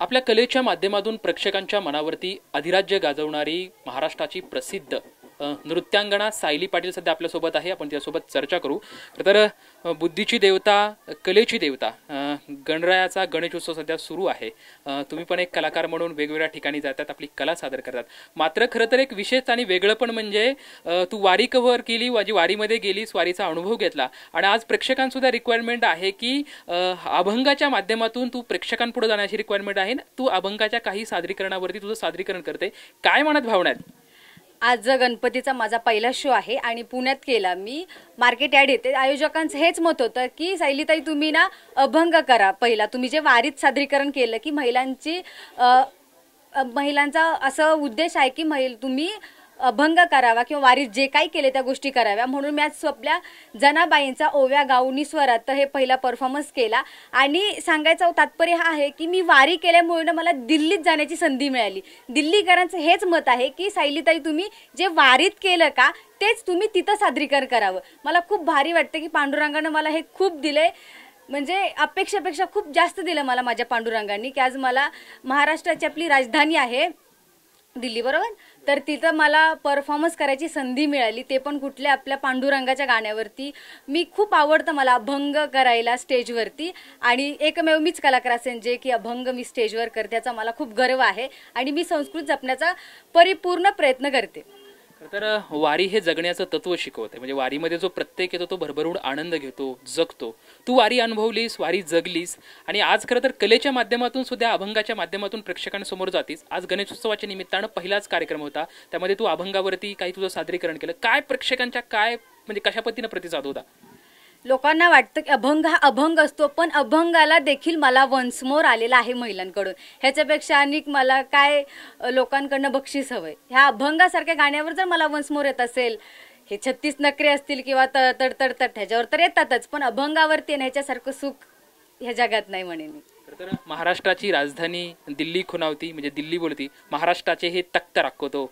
आपल्या कलेच्या माध्यमातून प्रेक्षकांच्या मनावरती अधिराज्य गाजवणारी महाराष्ट्राची प्रसिद्ध नृत्यांगना सायली पाटील सध्या आपल्यासोबत आहे. आपण त्यासोबत चर्चा करू. तर बुद्धीची देवता, कलेची देवता गणरायाचा गणेशोत्सव सध्या सुरू आहे. तुम्ही पण एक कलाकार म्हणून वेगवेगळ्या ठिकाणी जातात, आपली कला सादर करतात. मात्र खरं तर एक विशेष आणि वेगळं पण म्हणजे तू वारी कव्हर केली, वारीमध्ये गेलीस, वारीचा अनुभव घेतला आणि आज प्रेक्षकांसुद्धा रिक्वायरमेंट आहे की अभंगाच्या माध्यमातून तू प्रेक्षकांपुढे जाण्याची रिक्वायरमेंट आहे. तू अभंगाच्या काही सादरीकरणावरती तुझं सादरीकरण करते. काय मनात भावना आहेत? आज गणपतीचा माझा पहिला शो आहे आणि पुण्यात केला मी. मार्केट यार्ड येते. आयोजकांचं हेच मत होतं की सायलीताई तुम्ही ना अभंग करा. पहिला तुम्ही जे वारीत सादरीकरण केलं की महिलांचा असं उद्देश आहे की तुम्ही अभंग करावा किंवा वारीत जे काही केले त्या गोष्टी कराव्या, म्हणून मी आज आपल्या जनाबाईंचा ओव्या गाऊनी स्वरात हे पहिला परफॉर्मन्स केला. आणि सांगायचं तात्पर्य हा आहे की मी वारी केल्यामुळे मला दिल्लीत जाण्याची संधी मिळाली. दिल्लीकरांचं हेच मत आहे की सायलीताई तुम्ही जे वारीत केलं का तेच तुम्ही तिथं सादरीकरण करावं. मला खूप भारी वाटतं की पांडुरंगानं मला हे खूप दिले, म्हणजे अपेक्षेपेक्षा खूप जास्त दिलं मला माझ्या पांडुरंगांनी. की आज मला महाराष्ट्राची आपली राजधानी आहे दिल्ली, बरोबर, तर तिथं मला परफॉर्मन्स करायची संधी मिळाली, ते पण कुठल्या आपल्या पांडुरंगाच्या गाण्यावरती. मी खूप आवडतं मला अभंग करायला स्टेजवरती आणि एकमेव मीच कलाकार असेल जे की अभंग मी स्टेजवर करते. याचा मला खूप गर्व आहे आणि मी संस्कृत जपण्याचा परिपूर्ण प्रयत्न करते. तर वारी हे जगण्याचं तत्व शिकवते. म्हणजे वारीमध्ये जो प्रत्येक येतो तो भरभरून आनंद घेतो, जगतो. तू वारी अनुभवलीस, वारी जगलीस आणि आज खरं तर कलेच्या माध्यमातून सुद्धा अभंगाच्या माध्यमातून प्रेक्षकांसमोर जातीस. आज गणेशोत्सवाच्या निमित्तानं पहिलाच कार्यक्रम होता, त्यामध्ये तू अभंगावरती काही तुझं सादरीकरण केलं. काय प्रेक्षकांच्या काय म्हणजे कशा पद्धतीनं प्रतिसाद होता? लोकांना वाटतं की अभंग हा अभंग असतो, पण अभंगाला देखील मला वन्स मोर आलेला आहे महिलांकडून. ह्याच्यापेक्षा अनेक मला काय लोकांकडनं बक्षीस हवंय. ह्या अभंगासारख्या गाण्यावर जर मला वन्स मोर येत असेल, हे 36 नखरे असतील किंवा तड तड तड ह्याच्यावर तर येतातच, पण अभंगावरती ह्याच्यासारखं सुख ह्या जगात नाही म्हणेन मी. तर महाराष्ट्राची राजधानी दिल्ली खुणावती, म्हणजे दिल्ली बोलती, महाराष्ट्राचे हे तख्त राखतो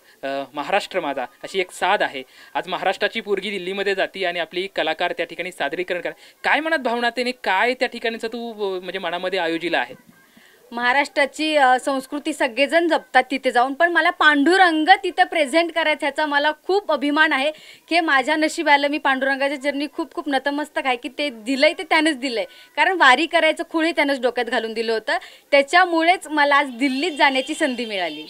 महाराष्ट्र माझा, अशी एक साध आहे. आज महाराष्ट्राची पोरगी दिल्लीमध्ये जाती आणि आपली कलाकार त्या ठिकाणी सादरीकरण करा. काय मनात भावना त्याने काय त्या ठिकाणीचं तू म्हणजे मनामध्ये आयोजिला आहे? महाराष्ट्राची संस्कृती सगळेजण जपतात तिथे जाऊन, पण मला पांडुरंग तिथे प्रेझेंट करायचा ह्याचा मला खूप अभिमान आहे की माझ्या नशिबाला मी पांडुरंगाच्या चरणी खूप खूप नतमस्तक आहे की ते दिलंय ते त्यानंच दिलंय. कारण वारी करायचं खुळी त्यानंच डोक्यात घालून दिलं होतं, त्याच्यामुळेच मला आज दिल्लीत जाण्याची संधी मिळाली.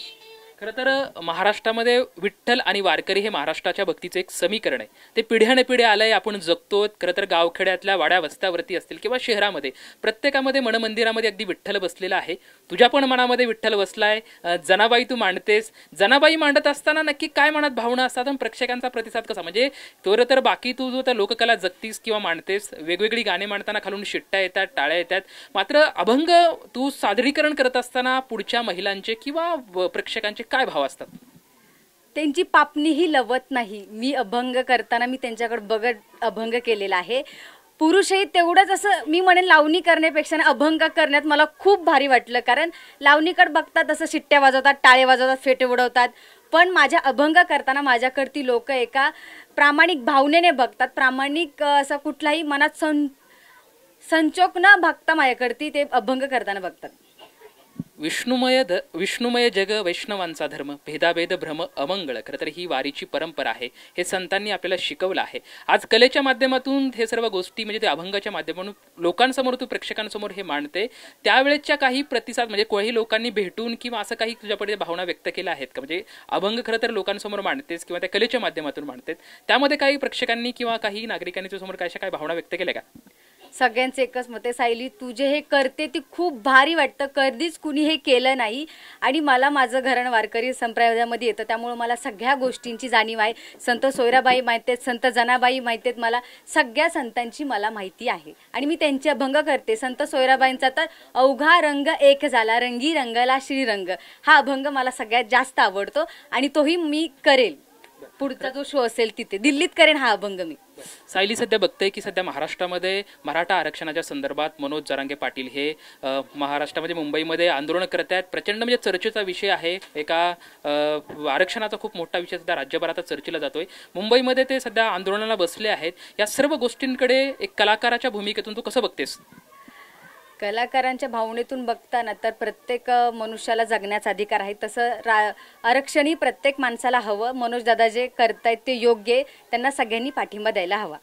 खरं तर महाराष्ट्रामध्ये विठ्ठल आणि वारकरी हे महाराष्ट्राच्या भक्तीचं एक समीकरण आहे. ते पिढ्याने पिढ्या आलंय, आपण जगतो. खरं तर गावखेड्यातल्या वाड्या वस्त्यावरती असतील किंवा शहरामध्ये प्रत्येकामध्ये मनमंदिरामध्ये अगदी विठ्ठल बसलेला आहे. तुझ्या पण मनामध्ये विठ्ठल बसलाय. जनाबाई तू मांडतेस. जनाबाई मांडत असताना नक्की काय मनात भावना असतात आणि प्रेक्षकांचा प्रतिसाद कसा? म्हणजे तर बाकी तू जो त्या लोककला जगतीस किंवा मांडतेस, वेगवेगळी गाणी मांडताना खालून शिट्ट्या येतात, टाळ्या येतात, मात्र अभंग तू सादरीकरण करत असताना पुढच्या महिलांचे किंवा प्रेक्षकांचे काय भाव असतात? त्यांची पापणीही लवत नाही. मी अभंग करताना मी त्यांच्याकडे बघत अभंग केलेला आहे. पुरुषही तेवढंच, असं मी म्हणेन लावणी करण्यापेक्षा अभंग करण्यात मला खूप भारी वाटलं. कारण लावणीकडे बघतात असं शिट्ट्या वाजवतात, टाळे वाजवतात, फेटे उडवतात, पण माझ्या अभंग करताना माझ्याकडती लोक एका प्रामाणिक भावनेने बघतात. प्रामाणिक असं कुठलाही मनात संचोक न बघता माझ्याकडती ते अभंग करताना बघतात. विष्णुमय जग वैष्णवांचा धर्म, भेदाभेद भ्रम अमंगळ. खरं तर ही वारीची परंपरा आहे, हे संतांनी आपल्याला शिकवलं आहे. आज कलेच्या माध्यमातून हे सर्व गोष्टी म्हणजे ते अभंगाच्या माध्यमातून लोकांसमोर तू प्रेक्षकांसमोर हे मांडते. त्यावेळेच्या काही प्रतिसाद म्हणजे काही लोकांनी भेटून किंवा असं काही तुझ्याकडे भावना व्यक्त केल्या आहेत का? म्हणजे अभंग खरं तर लोकांसमोर मांडतेस किंवा त्या कलेच्या माध्यमातून मांडतेस, त्यामध्ये काही प्रेक्षकांनी किंवा काही नागरिकांनी तुझ्यासमोर काय भावना व्यक्त केल्या का? सगळ्यांचे एकच मत आहे, सायली तू जे हे करते ती खूप भारी वाटतं. कधीच कुणी हे केलं नाही आणि मला माझं घराणं वारकरी संप्रदायामध्ये येतं, त्यामुळे मला सगळ्या गोष्टींची जाणीव आहे. संत सोयराबाई माहिती आहेत, संत जनाबाई माहिती आहेत, मला सगळ्या संतांची मला माहिती आहे आणि मी त्यांचे अभंग करते. संत सोयराबाईंचा तर अवघा रंग एक झाला, रंगी रंगला श्रीरंग, हा अभंग मला सगळ्यात जास्त आवडतो आणि तोही मी करेल. पुढचा जो शो असेल तिथे दिल्लीत करेन हा अभंग मी. सायली सध्या बघते की सध्या महाराष्ट्रामध्ये मराठा आरक्षणाच्या संदर्भात मनोज जरांगे पाटील हे महाराष्ट्रामध्ये मुंबईमध्ये आंदोलन करत आहेत. प्रचंड म्हणजे चर्चेचा विषय आहे. एका आरक्षणाचा खूप मोठा विषय सध्या राज्यभर आता चर्चेला जातोय. मुंबईमध्ये ते सध्या आंदोलनाला बसले आहेत. या सर्व गोष्टींकडे एक कलाकाराच्या भूमिकेतून तू कसं बघतेस? कलाकारांच्या भावनेतून बघताना तर प्रत्येक मनुष्याला जगण्याचा अधिकार आहे, तसं आरक्षणही प्रत्येक माणसाला हवं. मनोज दादा जे करतायत ते योग्य आहे, त्यांना सगळ्यांनी पाठिंबा द्यायला हवा.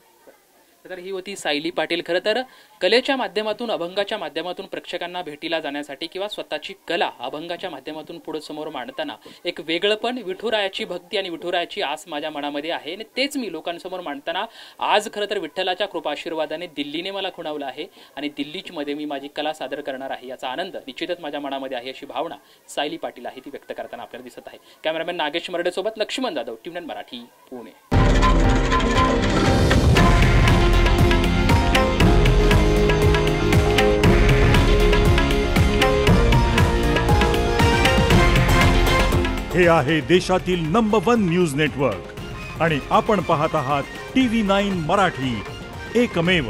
तर ही होती सायली पाटील. खरं तर कलेच्या माध्यमातून, अभंगाच्या माध्यमातून प्रेक्षकांना भेटीला जाण्यासाठी किंवा स्वतःची कला अभंगाच्या माध्यमातून पुढे समोर मांडताना एक वेगळंपण, विठुरायाची भक्ती आणि विठुरायाची आस माझ्या मनामध्ये आहे आणि तेच मी लोकांसमोर मांडताना आज खरं तर विठ्ठलाच्या कृपा आशीर्वादाने दिल्लीने मला खुणावलं आहे आणि दिल्लीमध्ये मी माझी कला सादर करणार आहे. याचा आनंद निश्चितच माझ्या मनामध्ये आहे, अशी भावना सायली पाटील आहे ती व्यक्त करताना आपल्याला दिसत आहे. कॅमेरामॅन नागेश मरडेसोबत लक्ष्मण जाधव, TVNine मराठी, पुणे. हे आहे देशातील नंबर 1 न्यूज नेटवर्क आणि आपण पाहत आहात TV9 मराठी, एकमेव.